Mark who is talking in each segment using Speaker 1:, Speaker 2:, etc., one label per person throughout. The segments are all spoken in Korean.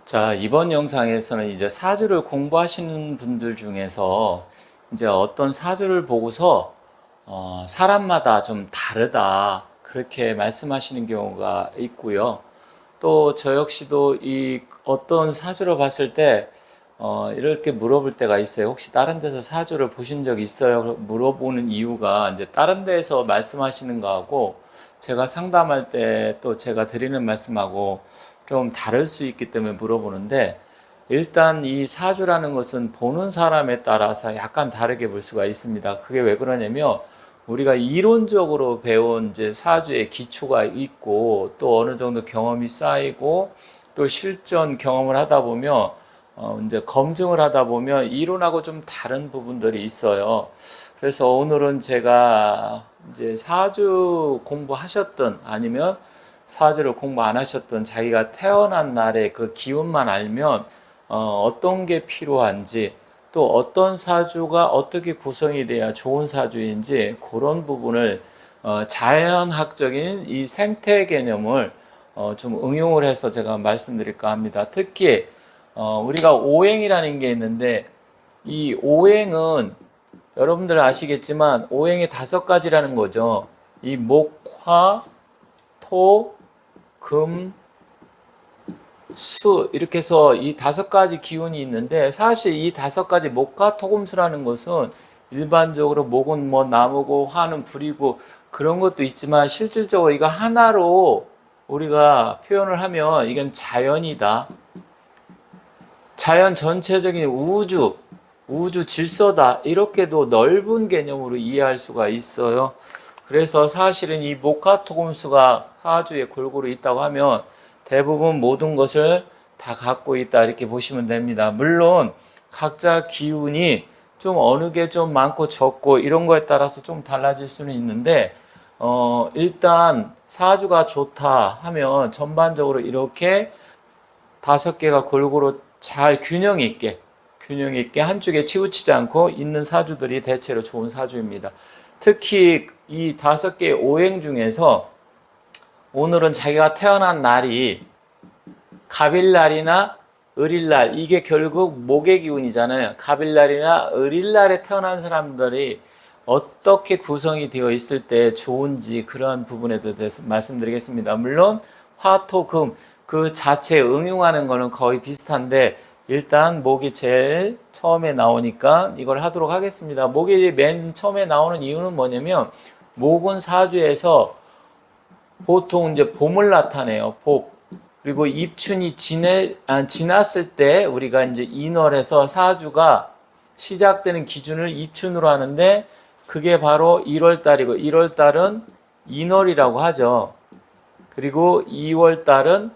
Speaker 1: 자, 이번 영상에서는 이제 사주를 공부하시는 분들 중에서 이제 어떤 사주를 보고서 사람마다 좀 다르다 그렇게 말씀하시는 경우가 있고요. 또 저 역시도 이 어떤 사주를 봤을 때 이렇게 물어볼 때가 있어요. 혹시 다른 데서 사주를 보신 적 있어요? 물어보는 이유가 이제 다른 데서 말씀하시는 거하고 제가 상담할 때 또 제가 드리는 말씀하고 좀 다를 수 있기 때문에 물어보는데, 일단 이 사주라는 것은 보는 사람에 따라서 약간 다르게 볼 수가 있습니다. 그게 왜 그러냐면 우리가 이론적으로 배운 이제 사주의 기초가 있고 또 어느 정도 경험이 쌓이고 또 실전 경험을 하다 보면 이제 검증을 하다 보면 이론하고 좀 다른 부분들이 있어요. 그래서 오늘은 제가 이제 사주 공부하셨던 아니면 사주를 공부 안 하셨던 자기가 태어난 날의 그 기운만 알면 어떤 게 필요한지 또 어떤 사주가 어떻게 구성이 돼야 좋은 사주인지 그런 부분을 자연학적인 이 생태 개념을 좀 응용을 해서 제가 말씀드릴까 합니다. 특히 우리가 오행이라는 게 있는데 이 오행은 여러분들 아시겠지만 오행이 5가지라는 거죠. 이 목, 화, 토, 금, 수 이렇게 해서 이 5가지 기운이 있는데, 사실 이 5가지 목화 토금수라는 것은 일반적으로 목은 뭐 나무고 화는 불이고 그런 것도 있지만 실질적으로 이거 하나로 우리가 표현을 하면 이건 자연이다. 자연 전체적인 우주 질서다. 이렇게도 넓은 개념으로 이해할 수가 있어요. 그래서 사실은 이 목화토금수가 사주에 골고루 있다고 하면 대부분 모든 것을 다 갖고 있다 이렇게 보시면 됩니다. 물론 각자 기운이 좀 어느 게 좀 많고 적고 이런 거에 따라서 좀 달라질 수는 있는데 일단 사주가 좋다 하면 전반적으로 이렇게 5개가 골고루 잘 균형 있게 한쪽에 치우치지 않고 있는 사주들이 대체로 좋은 사주입니다. 특히 이 5개의 오행 중에서 오늘은 자기가 태어난 날이 갑일날이나 을일날, 이게 결국 목의 기운이잖아요. 갑일날이나 을일날에 태어난 사람들이 어떻게 구성이 되어 있을 때 좋은지 그런 부분에 대해서 말씀드리겠습니다. 물론 화토금 그 자체에 응용하는 거는 거의 비슷한데 일단 목이 제일 처음에 나오니까 이걸 하도록 하겠습니다. 목이 맨 처음에 나오는 이유는 뭐냐면 목은 사주에서 보통 이제 봄을 나타내요. 복. 그리고 입춘이 지났을 때 우리가 이제 인월에서 사주가 시작되는 기준을 입춘으로 하는데 그게 바로 1월달이고 1월달은 인월이라고 하죠. 그리고 2월달은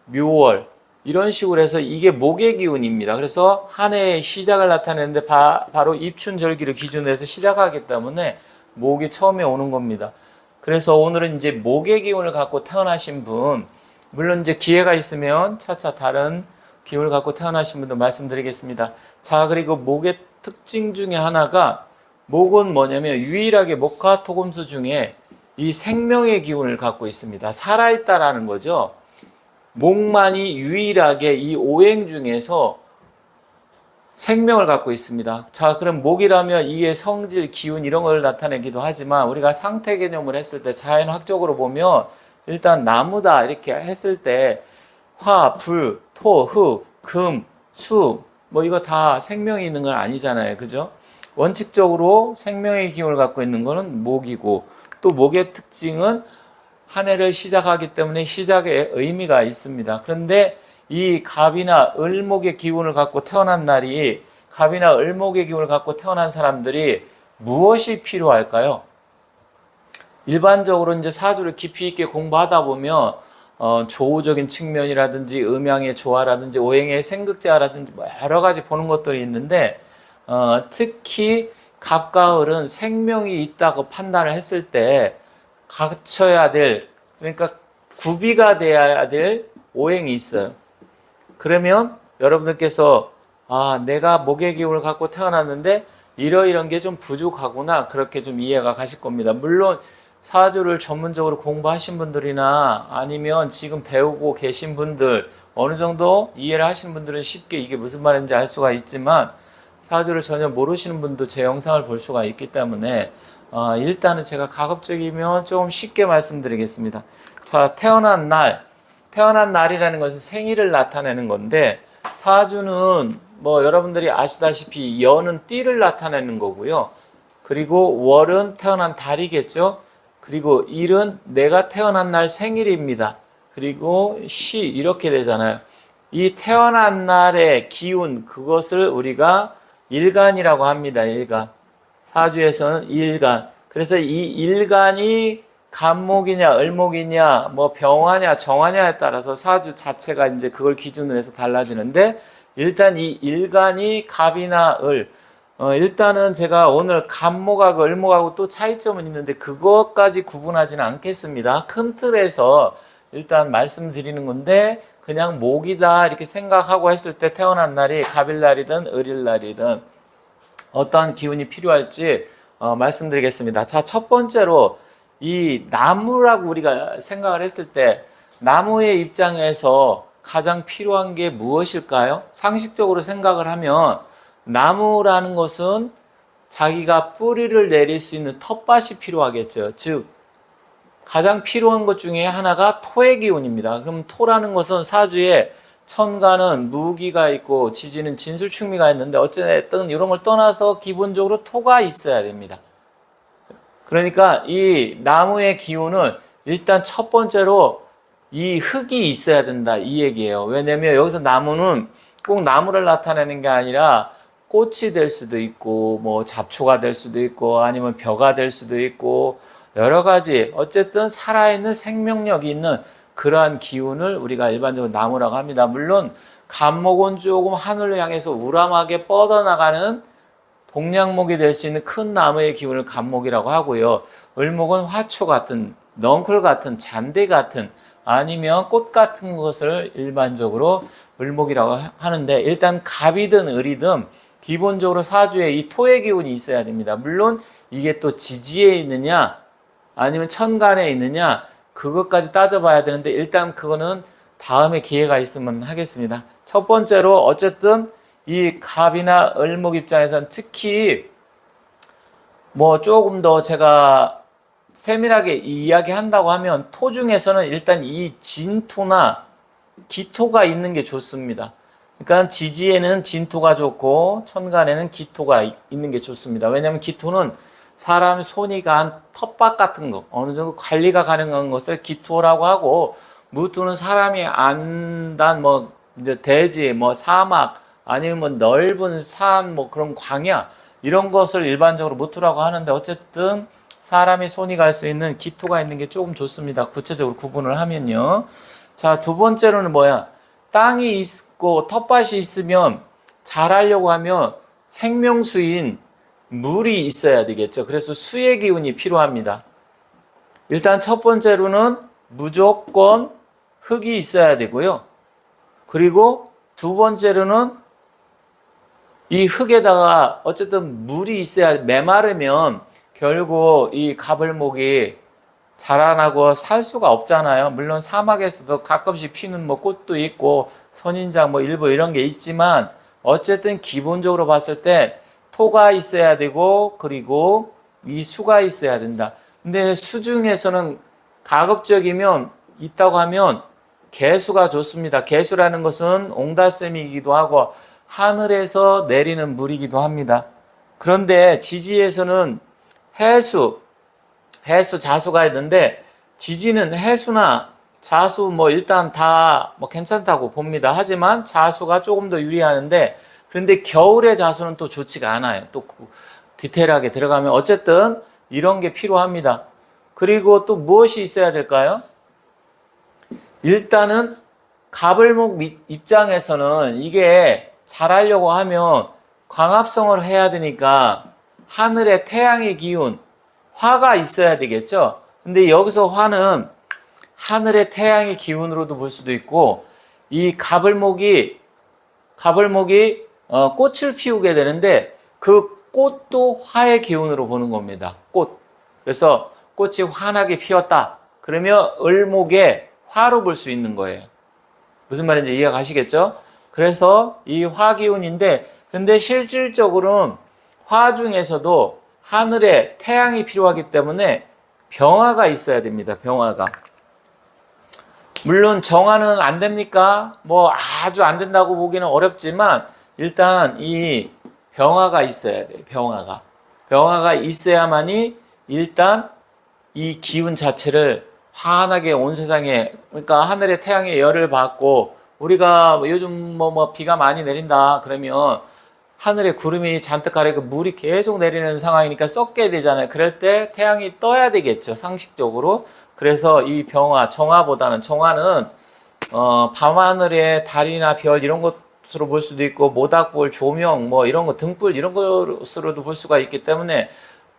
Speaker 1: 묘월. 이런 식으로 해서 이게 목의 기운입니다. 그래서 한 해의 시작을 나타내는데 바로 입춘절기를 기준으로 해서 시작하기 때문에 목이 처음에 오는 겁니다. 그래서 오늘은 이제 목의 기운을 갖고 태어나신 분, 물론 이제 기회가 있으면 차차 다른 기운을 갖고 태어나신 분도 말씀드리겠습니다. 자, 그리고 목의 특징 중에 하나가, 목은 뭐냐면 유일하게 목화 토금수 중에 이 생명의 기운을 갖고 있습니다. 살아있다라는 거죠. 목만이 유일하게 이 오행 중에서 생명을 갖고 있습니다. 자, 그럼 목이라면 이게 성질, 기운 이런 걸 나타내기도 하지만 우리가 상태 개념을 했을 때 자연학적으로 보면 일단 나무다 이렇게 했을 때 화, 불, 토, 흙, 금, 수 뭐 이거 다 생명이 있는 건 아니잖아요. 그죠? 원칙적으로 생명의 기운을 갖고 있는 거는 목이고, 또 목의 특징은 한 해를 시작하기 때문에 시작에 의미가 있습니다. 그런데 이 갑이나 을목의 기운을 갖고 태어난 날이, 갑이나 을목의 기운을 갖고 태어난 사람들이 무엇이 필요할까요? 일반적으로 이제 사주를 깊이 있게 공부하다 보면 조우적인 측면이라든지 음양의 조화라든지 오행의 생극자라든지 뭐 여러 가지 보는 것들이 있는데 특히 갑과 을은 생명이 있다고 판단을 했을 때 갖춰야 될, 그러니까 구비가 돼야 될 오행이 있어요. 그러면 여러분들께서 내가 목의 기운을 갖고 태어났는데 이러이런 게 좀 부족하구나, 그렇게 좀 이해가 가실 겁니다. 물론 사주를 전문적으로 공부하신 분들이나 아니면 지금 배우고 계신 분들, 어느 정도 이해를 하시는 분들은 쉽게 이게 무슨 말인지 알 수가 있지만, 사주를 전혀 모르시는 분도 제 영상을 볼 수가 있기 때문에 일단은 제가 가급적이면 좀 쉽게 말씀드리겠습니다. 자, 태어난 날이라는 것은 생일을 나타내는 건데, 사주는 뭐 여러분들이 아시다시피 여는 띠를 나타내는 거고요. 그리고 월은 태어난 달이겠죠. 그리고 일은 내가 태어난 날 생일입니다. 그리고 시 이렇게 되잖아요. 이 태어난 날의 기운, 그것을 우리가 일간이라고 합니다. 일간. 사주에서는 일간. 그래서 이 일간이 간목이냐 을목이냐 뭐 병화냐 정화냐에 따라서 사주 자체가 이제 그걸 기준으로 해서 달라지는데, 일단 이 일간이 갑이나 을, 일단은 제가 오늘 간목하고 을목하고 또 차이점은 있는데 그것까지 구분하지는 않겠습니다. 큰 틀에서 일단 말씀드리는 건데, 그냥 목이다 이렇게 생각하고 했을 때 태어난 날이 갑일날이든 을일날이든 어떠한 기운이 필요할지 말씀드리겠습니다. 자, 첫 번째로 이 나무라고 우리가 생각을 했을 때 나무의 입장에서 가장 필요한 게 무엇일까요? 상식적으로 생각을 하면 나무라는 것은 자기가 뿌리를 내릴 수 있는 텃밭이 필요하겠죠. 즉 가장 필요한 것 중에 하나가 토의 기운입니다. 그럼 토라는 것은 사주에 천간은 무기가 있고 지지는 진술충미가 있는데, 어쨌든 이런 걸 떠나서 기본적으로 토가 있어야 됩니다. 그러니까 이 나무의 기운은 일단 첫 번째로 이 흙이 있어야 된다 이 얘기예요. 왜냐면 여기서 나무는 꼭 나무를 나타내는 게 아니라 꽃이 될 수도 있고 뭐 잡초가 될 수도 있고 아니면 벼가 될 수도 있고 여러 가지, 어쨌든 살아있는 생명력이 있는 그러한 기운을 우리가 일반적으로 나무라고 합니다. 물론 간목은 조금 하늘을 향해서 우람하게 뻗어나가는 동량목이 될 수 있는 큰 나무의 기운을 간목이라고 하고요. 을목은 화초 같은, 넝쿨 같은, 잔디 같은, 아니면 꽃 같은 것을 일반적으로 을목이라고 하는데, 일단 갑이든 을이든 기본적으로 사주에 이 토의 기운이 있어야 됩니다. 물론 이게 또 지지에 있느냐 아니면 천간에 있느냐 그것까지 따져봐야 되는데, 일단 그거는 다음에 기회가 있으면 하겠습니다. 첫 번째로 어쨌든 이 갑이나 을목 입장에서는 특히 뭐 조금 더 제가 세밀하게 이야기한다고 하면 토 중에서는 일단 이 진토나 기토가 있는 게 좋습니다. 그러니까 지지에는 진토가 좋고 천간에는 기토가 있는 게 좋습니다. 왜냐하면 기토는 사람 손이 간 텃밭 같은 거, 어느 정도 관리가 가능한 것을 기토라고 하고, 무토는 사람이 안단 뭐 이제 대지, 뭐 사막, 아니면 뭐 넓은 산, 뭐 그런 광야 이런 것을 일반적으로 무토라고 하는데, 어쨌든 사람이 손이 갈 수 있는 기토가 있는 게 조금 좋습니다. 구체적으로 구분을 하면요. 자, 두 번째로는 뭐야? 땅이 있고 텃밭이 있으면 자라려고 하면 생명수인 물이 있어야 되겠죠. 그래서 수의 기운이 필요합니다. 일단 첫 번째로는 무조건 흙이 있어야 되고요. 그리고 두 번째로는 이 흙에다가 어쨌든 물이 있어야, 메마르면 결국 이 가벌목이 자라나고 살 수가 없잖아요. 물론 사막에서도 가끔씩 피는 뭐 꽃도 있고 선인장 뭐 일부 이런 게 있지만, 어쨌든 기본적으로 봤을 때 토가 있어야 되고 그리고 이 수가 있어야 된다. 근데 수 중에서는 가급적이면 있다고 하면 개수가 좋습니다. 개수라는 것은 옹달샘이기도 하고 하늘에서 내리는 물이기도 합니다. 그런데 지지에서는 해수, 자수가 있는데, 지지는 해수나 자수 뭐 일단 다 뭐 괜찮다고 봅니다. 하지만 자수가 조금 더 유리하는데, 그런데 겨울의 자수는 또 좋지가 않아요. 또 디테일하게 들어가면 어쨌든 이런 게 필요합니다. 그리고 또 무엇이 있어야 될까요? 일단은 가벌목 입장에서는 이게 잘하려고 하면 광합성을 해야 되니까 하늘에 태양의 기운, 화가 있어야 되겠죠. 근데 여기서 화는 하늘의 태양의 기운으로도 볼 수도 있고, 이 가벌목이 꽃을 피우게 되는데 그 꽃도 화의 기운으로 보는 겁니다. 꽃. 그래서 꽃이 환하게 피었다. 그러면 을목의 화로 볼 수 있는 거예요. 무슨 말인지 이해가 가시겠죠? 그래서 이 화기운인데, 근데 실질적으로는 화 중에서도 하늘에 태양이 필요하기 때문에 병화가 있어야 됩니다. 병화가. 물론 정화는 안 됩니까? 뭐 아주 안 된다고 보기는 어렵지만 일단 이 병화가 있어야 돼요. 병화가. 병화가 있어야만이 일단 이 기운 자체를 환하게 온 세상에, 그러니까 하늘의 태양의 열을 받고, 우리가 요즘 비가 많이 내린다 그러면 하늘에 구름이 잔뜩 가리고 물이 계속 내리는 상황이니까 썩게 되잖아요. 그럴 때 태양이 떠야 되겠죠, 상식적으로. 그래서 이 병화, 정화보다는, 정화는 밤하늘의 달이나 별 이런 것으로 볼 수도 있고, 모닥불, 조명 이런 거, 등불 이런 것으로도 볼 수가 있기 때문에,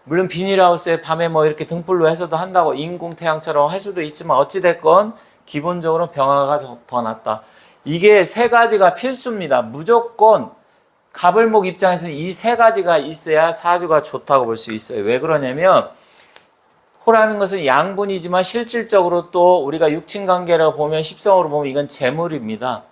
Speaker 1: 물론 비닐하우스에 밤에 이렇게 등불로 해서도 한다고, 인공 태양처럼 할 수도 있지만, 어찌됐건 기본적으로 병화가 더 낫다. 이게 세 가지가 필수입니다. 무조건 갑을목 입장에서는 이 세 가지가 있어야 사주가 좋다고 볼 수 있어요. 왜 그러냐면, 토라는 것은 양분이지만 실질적으로 또 우리가 육친관계라고 보면, 십성으로 보면 이건 재물입니다.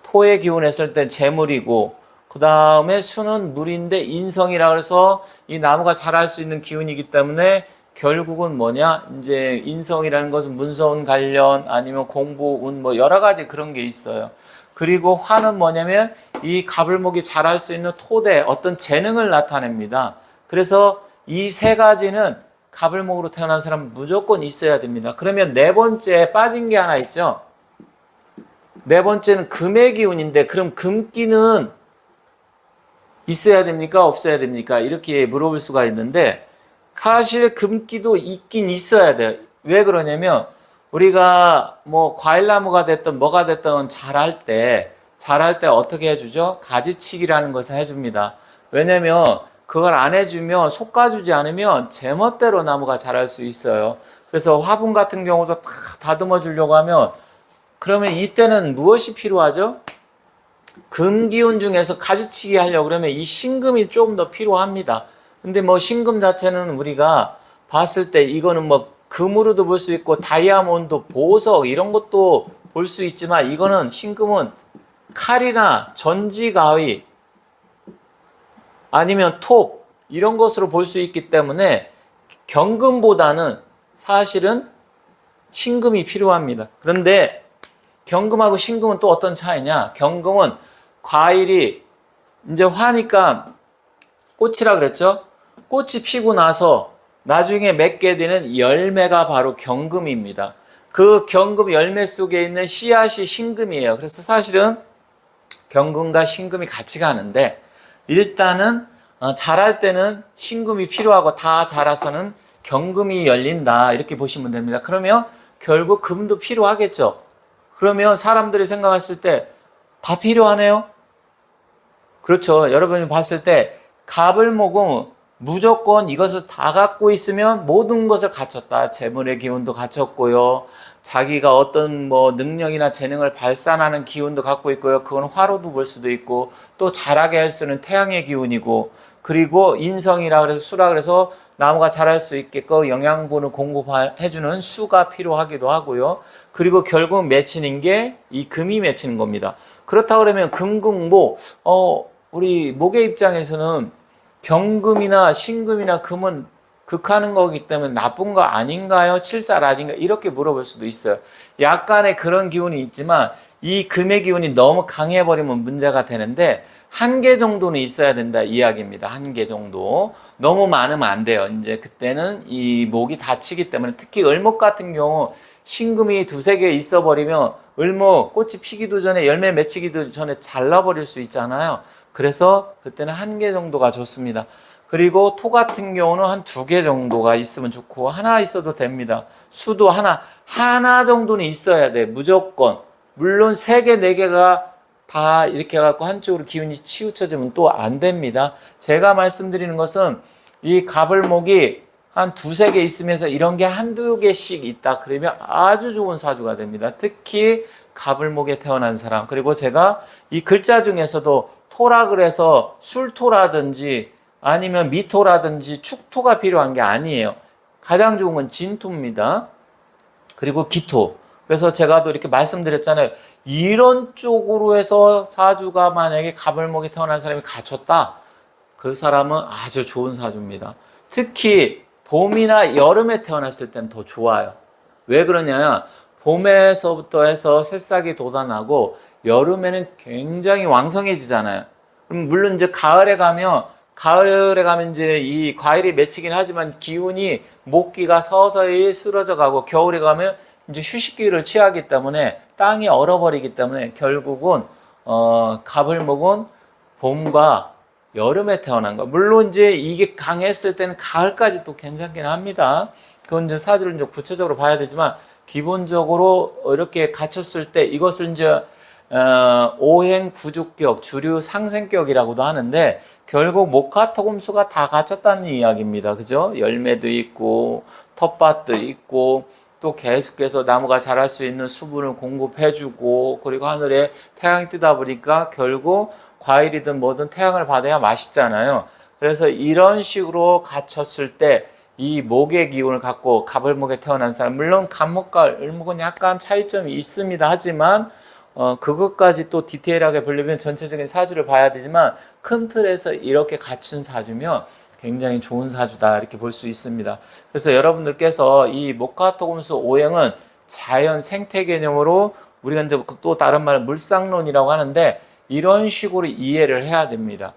Speaker 1: 토의 기운 했을 때 재물이고, 그 다음에 수는 물인데 인성이라 그래서 이 나무가 자랄 수 있는 기운이기 때문에 결국은 뭐냐? 이제 인성이라는 것은 문서운 관련, 아니면 공부운, 여러 가지 그런 게 있어요. 그리고 화는 뭐냐면 이 갑을목이 자랄 수 있는 토대, 어떤 재능을 나타냅니다. 그래서 이 세 가지는 갑을목으로 태어난 사람은 무조건 있어야 됩니다. 그러면 네 번째 빠진 게 하나 있죠. 네 번째는 금의 기운인데, 그럼 금기는 있어야 됩니까? 없어야 됩니까? 이렇게 물어볼 수가 있는데, 사실 금기도 있긴 있어야 돼요. 왜 그러냐면, 우리가 과일나무가 됐든 뭐가 됐든 자랄 때 어떻게 해주죠? 가지치기라는 것을 해줍니다. 왜냐면 그걸 안 해주면, 솎아주지 않으면 제멋대로 나무가 자랄 수 있어요. 그래서 화분 같은 경우도 다 다듬어 주려고 하면, 그러면 이때는 무엇이 필요하죠? 금기운 중에서 가지치기 하려고 그러면 이 신금이 조금 더 필요합니다. 근데 신금 자체는 우리가 봤을 때 이거는 금으로도 볼 수 있고, 다이아몬드, 보석 이런 것도 볼 수 있지만, 이거는 신금은 칼이나 전지가위 아니면 톱 이런 것으로 볼 수 있기 때문에 경금보다는 사실은 신금이 필요합니다. 그런데 경금하고 신금은 또 어떤 차이냐? 경금은 과일이 이제 화니까 꽃이라 그랬죠? 꽃이 피고 나서 나중에 맺게 되는 열매가 바로 경금입니다. 그 경금 열매 속에 있는 씨앗이 신금이에요. 그래서 사실은 경금과 신금이 같이 가는데, 일단은 자랄 때는 신금이 필요하고, 다 자라서는 경금이 열린다 이렇게 보시면 됩니다. 그러면 결국 금도 필요하겠죠. 그러면 사람들이 생각했을 때 다 필요하네요. 그렇죠. 여러분이 봤을 때 갑을목은 무조건 이것을 다 갖고 있으면 모든 것을 갖췄다. 재물의 기운도 갖췄고요, 자기가 어떤 능력이나 재능을 발산하는 기운도 갖고 있고요, 그건 화로도 볼 수도 있고, 또 자라게 할 수 있는 태양의 기운이고, 그리고 인성이라 그래서 수라 그래서 나무가 자랄 수 있게끔 영양분을 공급해주는 수가 필요하기도 하고요. 그리고 결국 맺히는 게 이 금이 맺히는 겁니다. 그렇다 그러면 금금목, 우리 목의 입장에서는 경금이나 신금이나 금은 극하는 거기 때문에 나쁜 거 아닌가요? 칠살 아닌가? 이렇게 물어볼 수도 있어요. 약간의 그런 기운이 있지만 이 금의 기운이 너무 강해버리면 문제가 되는데, 한 개 정도는 있어야 된다 이야기입니다. 한 개 정도. 너무 많으면 안 돼요. 이제 그때는 이 목이 다치기 때문에, 특히 을목 같은 경우 신금이 두세 개 있어 버리면 을목 꽃이 피기도 전에, 열매 맺히기도 전에 잘라버릴 수 있잖아요. 그래서 그때는 한 개 정도가 좋습니다. 그리고 토 같은 경우는 한 두 개 정도가 있으면 좋고, 하나 있어도 됩니다. 수도 하나 정도는 있어야 돼, 무조건. 물론 세 개, 네 개가 다 이렇게 해갖고 한쪽으로 기운이 치우쳐지면 또 안 됩니다. 제가 말씀드리는 것은 이 갑을목이 한 두세 개 있으면서 이런 게 한두 개씩 있다 그러면 아주 좋은 사주가 됩니다. 특히 갑을목에 태어난 사람. 그리고 제가 이 글자 중에서도 토라 그래서 술토라든지 아니면 미토라든지 축토가 필요한 게 아니에요. 가장 좋은 건 진토입니다. 그리고 기토. 그래서 제가 또 이렇게 말씀드렸잖아요. 이런 쪽으로 해서 사주가 만약에 갑을목에 태어난 사람이 갖췄다. 그 사람은 아주 좋은 사주입니다. 특히 봄이나 여름에 태어났을 땐 더 좋아요. 왜 그러냐? 봄에서부터 해서 새싹이 돋아나고 여름에는 굉장히 왕성해지잖아요. 그럼 물론 이제 가을에 가면 이제 이 과일이 맺히긴 하지만 기운이 목기가 서서히 쓰러져 가고 겨울에 가면 이제 휴식기를 취하기 때문에 땅이 얼어버리기 때문에 결국은 갑을목은 봄과 여름에 태어난 거. 물론 이제 이게 강했을 때는 가을까지 또 괜찮긴 합니다. 그건 이제 사주를 이제 구체적으로 봐야 되지만 기본적으로 이렇게 갖췄을 때 이것을 이제 오행 구축격, 주류 상생격이라고도 하는데 결국 목화토금수가 다 갖췄다는 이야기입니다. 그죠? 열매도 있고 텃밭도 있고 또 계속해서 나무가 자랄 수 있는 수분을 공급해주고 그리고 하늘에 태양이 뜨다 보니까 결국 과일이든 뭐든 태양을 받아야 맛있잖아요. 그래서 이런 식으로 갖췄을 때 이 목의 기운을 갖고 갑을목에 태어난 사람, 물론 갑목과 을목은 약간 차이점이 있습니다. 하지만 그것까지 또 디테일하게 보려면 전체적인 사주를 봐야 되지만 큰 틀에서 이렇게 갖춘 사주면 굉장히 좋은 사주다 이렇게 볼 수 있습니다. 그래서 여러분들께서 이 목화토금수 오행은 자연 생태 개념으로 우리가 이제 또 다른 말 물상론이라고 하는데 이런 식으로 이해를 해야 됩니다.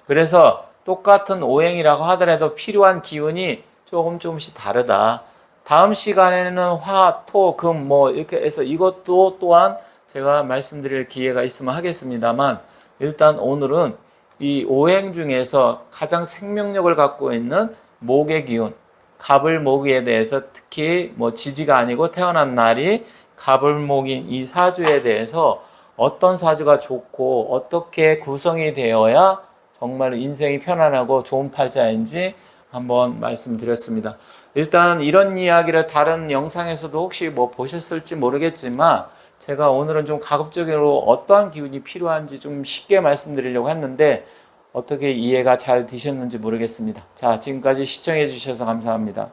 Speaker 1: 그래서 똑같은 오행이라고 하더라도 필요한 기운이 조금씩 다르다. 다음 시간에는 화, 토, 금 뭐 이렇게 해서 이것도 또한 제가 말씀드릴 기회가 있으면 하겠습니다만 일단 오늘은 이 오행 중에서 가장 생명력을 갖고 있는 목의 기운, 갑을목에 대해서 특히 뭐 지지가 아니고 태어난 날이 갑을목인 이 사주에 대해서 어떤 사주가 좋고 어떻게 구성이 되어야 정말 인생이 편안하고 좋은 팔자인지 한번 말씀드렸습니다. 일단 이런 이야기를 다른 영상에서도 혹시 뭐 보셨을지 모르겠지만 제가 오늘은 좀 가급적으로 어떠한 기운이 필요한지 좀 쉽게 말씀드리려고 했는데 어떻게 이해가 잘 되셨는지 모르겠습니다. 자, 지금까지 시청해 주셔서 감사합니다.